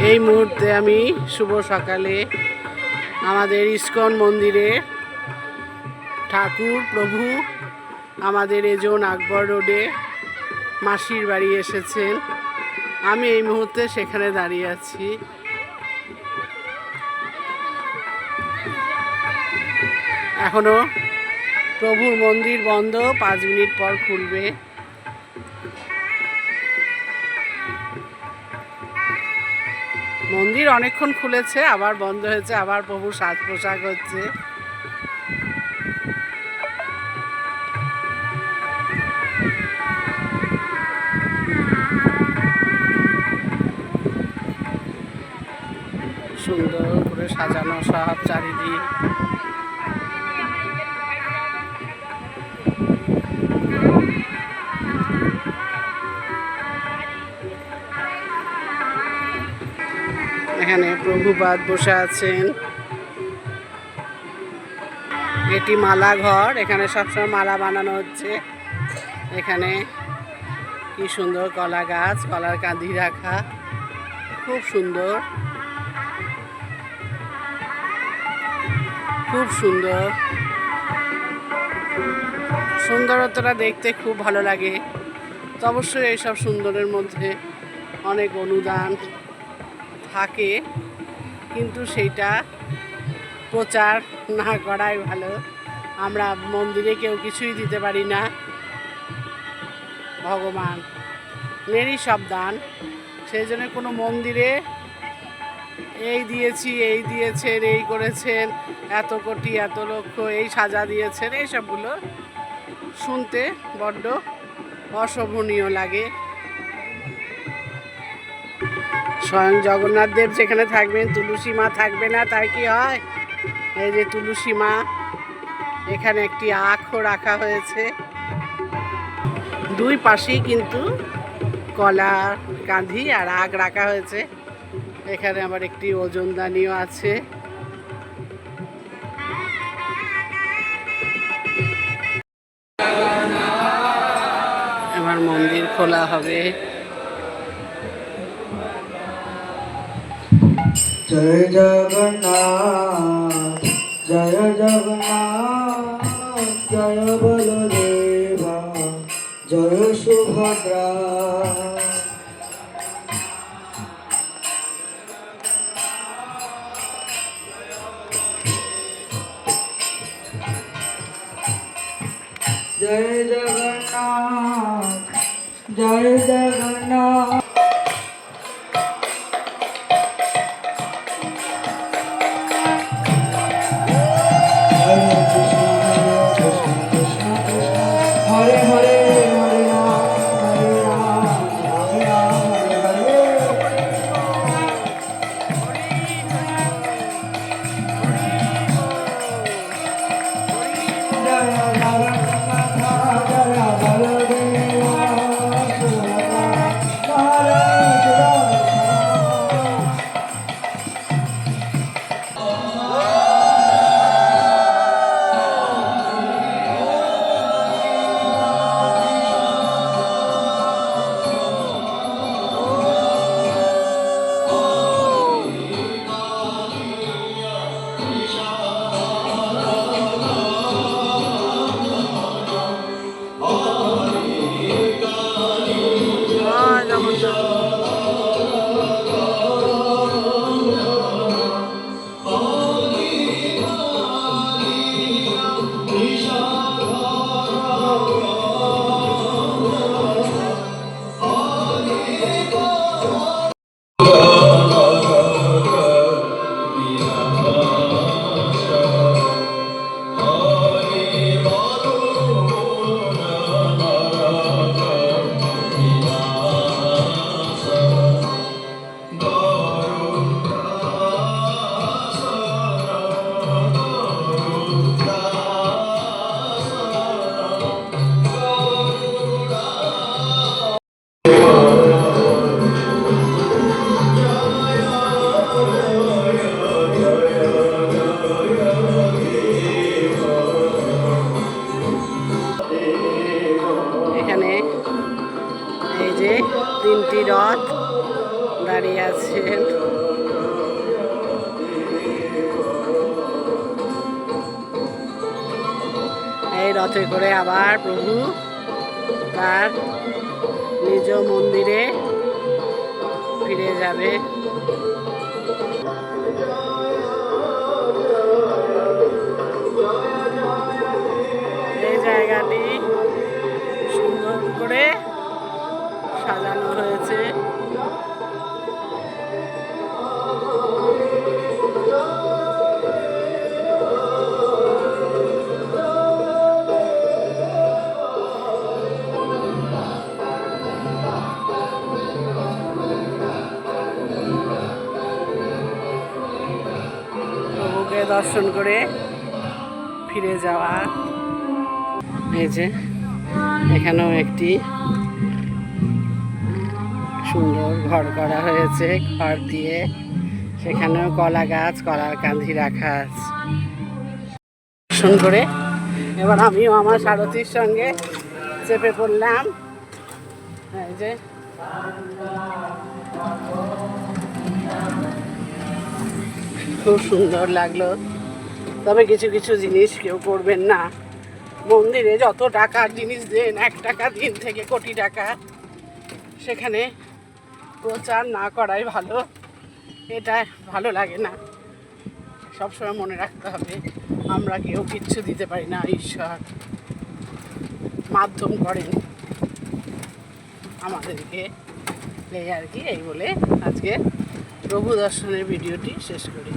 এই মুহূর্তে আমি শুভ সকালে আমাদের ইস্কন মন্দিরে ঠাকুর প্রভু আমাদের এজন আকবর রোডে মাসির বাড়ি এসেছেন। আমি এই মুহূর্তে সেখানে দাঁড়িয়ে আছি। এখনো প্রভুর মন্দির বন্ধ, 5 মিনিট পর খুলবে। মন্দির অনেকক্ষণ খুলেছে, আবার বন্ধ হয়েছে, আবার প্রভু সাজ পোশাক হচ্ছে। সুন্দর করে সাজানো সব চারিদিক। এখানে প্রভুপাদ বসে আছেন। এটি মালা ঘর, এখানে সবসময় মালা বানানো হচ্ছে। এখানে কি সুন্দর কলা গাছ, কলার কাঁদি রাখা, খুব সুন্দর, খুব সুন্দর। সুন্দরতাটা দেখতে খুব ভালো লাগে। তো অবশ্যই এইসব সুন্দরের মধ্যে অনেক অনুদান থাকে, কিন্তু সেইটা প্রচার না করাই ভালো। আমরা মন্দিরে কেউ কিছুই দিতে পারি না, ভগবান নেরই সব দান। সেই জন্য কোনো মন্দিরে এই দিয়েছি, এই দিয়েছেন, এই করেছেন, এত কোটি, এত লক্ষ, এই সাজা দিয়েছেন, এইসবগুলো শুনতে বড্ড অশোভনীয় লাগে। স্বয়ং জগন্নাথ দেব যেখানে থাকবেন, তুলসী মা থাকবে না তাই কি হয়? এই যে তুলসী মা, এখানে একটি আখও রাখা হয়েছে। দুই পাশেই কিন্তু কলা কাঁধি আর আখ রাখা হয়েছে। এখানে আবার একটি ওজনদানিও আছে। এবার মন্দির খোলা হবে। জয় জগন্নাথ, জয় জগন্নাথ, জয় বলদেবা, জয় সুভদ্রা। জয় জগন্নাথ, জয় জগন্নাথ। হরে হরে হরে রাম, হরে রাম, রাম রাম হরে হরে। জয় জগন্নাথ, জয় বলদেবা, সুভদ্রা। দাঁড়িয়ে আছেন। এই রথে করে আবার প্রভু তার নিজ মন্দিরে ফিরে যাবে। এই জায়গাটি সুন্দর করে সাজানো হয়েছে। প্রভুকে দর্শন করে ফিরে যাওয়া। এই যে এখানেও একটি সুন্দর ঘর করা হয়েছে খড় দিয়ে, সেখানেও কলা গাছ, কলার কাঁধি রাখা আছে। দর্শন করে এবার আমিও আমার সারথীর সঙ্গে চেপে পড়লাম। এই যে খুব সুন্দর লাগলো। তবে কিছু কিছু জিনিস কেউ করবেন না। মন্দিরে যত টাকার জিনিস দেন, 1 টাকা দিন থেকে কোটি টাকা, সেখানে প্রচার না করাই ভালো। এটা ভালো লাগে না। সবসময় মনে রাখতে হবে আমরা কেউ কিচ্ছু দিতে পারি না, ঈশ্বর মাধ্যম করেন আমাদেরকে। এই আর কি, এই বলে আজকে প্রভু দর্শনের ভিডিওটি শেষ করি।